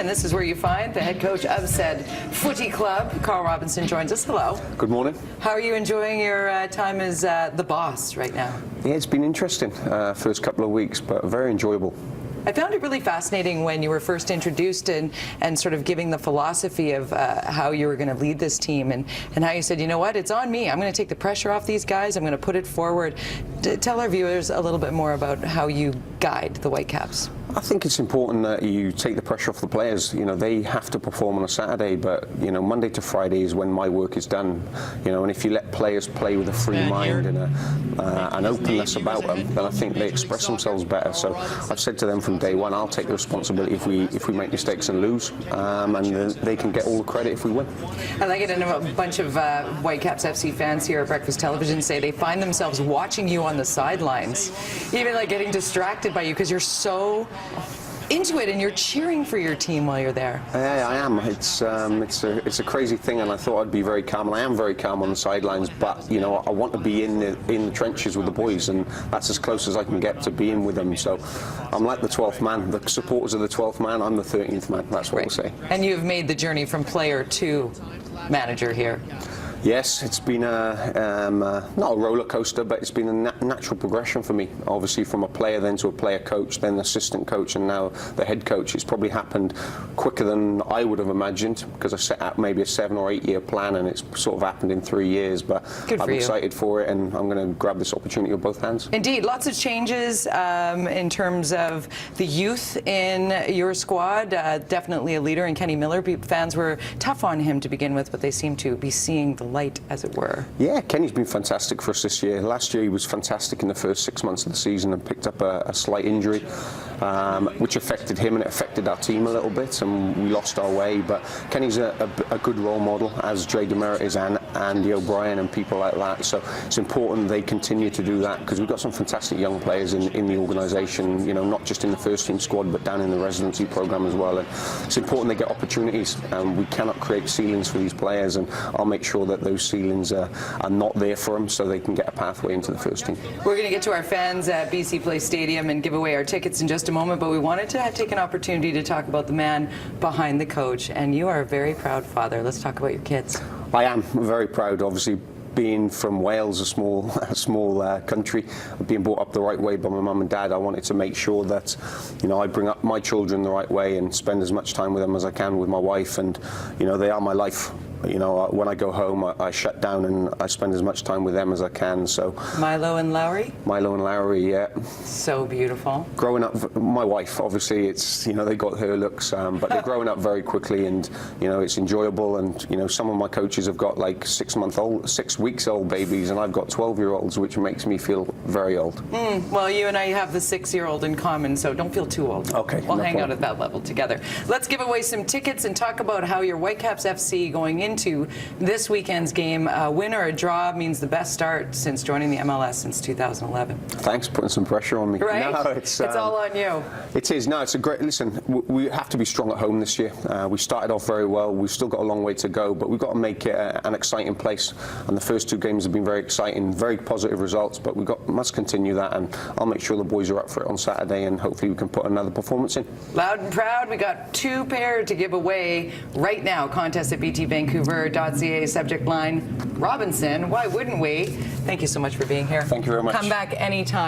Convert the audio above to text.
and this is where you find the head coach of said footy club. Carl Robinson joins us. Hello. Good morning. How are you enjoying your time as the boss right now? Yeah, it's been interesting first couple of weeks, but very enjoyable. I found it really fascinating when you were first introduced and sort of giving the philosophy of how you were going to lead this team and how you said, you know what, it's on me. I'm going to take the pressure off these guys. I'm going to put it forward. Tell our viewers a little bit more about how you guide the Whitecaps. I think it's important that you take the pressure off the players. You know, they have to perform on a Saturday, but, you know, Monday to Friday is when my work is done. You know, and if you let players play with a free mind and an openness about them, then I think they express themselves better. So I've said to them from day one, I'll take the responsibility if we make mistakes and lose, and they can get all the credit if we win. I like it, and a bunch of Whitecaps FC fans here at Breakfast Television say they find themselves watching you on the sidelines, even like getting distracted by you because you're so into it and you're cheering for your team while you're there. Yeah, I am. It's a crazy thing, and I thought I'd be very calm, and I am very calm on the sidelines. But you know, I want to be in the trenches with the boys, and that's as close as I can get to being with them. So I'm like the 12th man. The supporters are the 12th man. I'm the 13th man. That's what we'll say. And you've made the journey from player to manager here. Yes, it's been not a roller coaster, but it's been a natural progression for me. Obviously, from a player then to a player coach, then assistant coach, and now the head coach. It's probably happened quicker than I would have imagined because I set out maybe a 7 or 8 year plan, and it's sort of happened in 3 years. But I'm excited for it, and I'm going to grab this opportunity with both hands. Indeed, lots of changes in terms of the youth in your squad. Definitely a leader in Kenny Miller. Fans were tough on him to begin with, but they seem to be seeing the light, as it were. Yeah, Kenny's been fantastic for us this year. Last year he was fantastic in the first 6 months of the season and picked up a slight injury, which affected him and it affected our team a little bit, and we lost our way. But Kenny's a good role model, as Jay Demerit is, and Andy O'Brien and people like that. So it's important they continue to do that because we've got some fantastic young players in the organisation, you know, not just in the first team squad but down in the residency programme as well. And it's important they get opportunities, and we cannot create ceilings for these players, and I'll make sure that those ceilings are not there for them so they can get a pathway into the first team. We're going to get to our fans at BC Place Stadium and give away our tickets in just a moment, but we wanted to take an opportunity to talk about the man behind the coach, and you are a very proud father. Let's talk about your kids. I am very proud, obviously. Being from Wales, a small country, being brought up the right way by my mum and dad, I wanted to make sure that, you know, I bring up my children the right way and spend as much time with them as I can with my wife, and you know, they are my life. You know, when I go home, I shut down and I spend as much time with them as I can. So Milo and Lowry? Milo and Lowry, yeah. So beautiful. Growing up, my wife, obviously, it's, you know, they got her looks, but they're growing up very quickly, and you know, it's enjoyable. And you know, some of my coaches have got like 6 weeks old babies, and I've got 12-year-olds, which makes me feel very old. Well, you and I have the 6-year-old in common, so don't feel too old. Okay. We'll hang out at that level together. Let's give away some tickets and talk about how your Whitecaps FC going into this weekend's game. A win or a draw means the best start since joining the MLS since 2011. Thanks, putting some pressure on me. Right? No, it's all on you. It is. No, it's a great. Listen, we have to be strong at home this year. We started off very well. We've still got a long way to go, but we've got to make it an exciting place. And the first 2 games have been very exciting, very positive results. But we must continue that, and I'll make sure the boys are up for it on Saturday, and hopefully we can put another performance in. Loud and proud. We got 2 pairs to give away right now. Contest at btvancouver.ca. Subject line, Robinson. Why wouldn't we? Thank you so much for being here. Thank you very much. Come back anytime.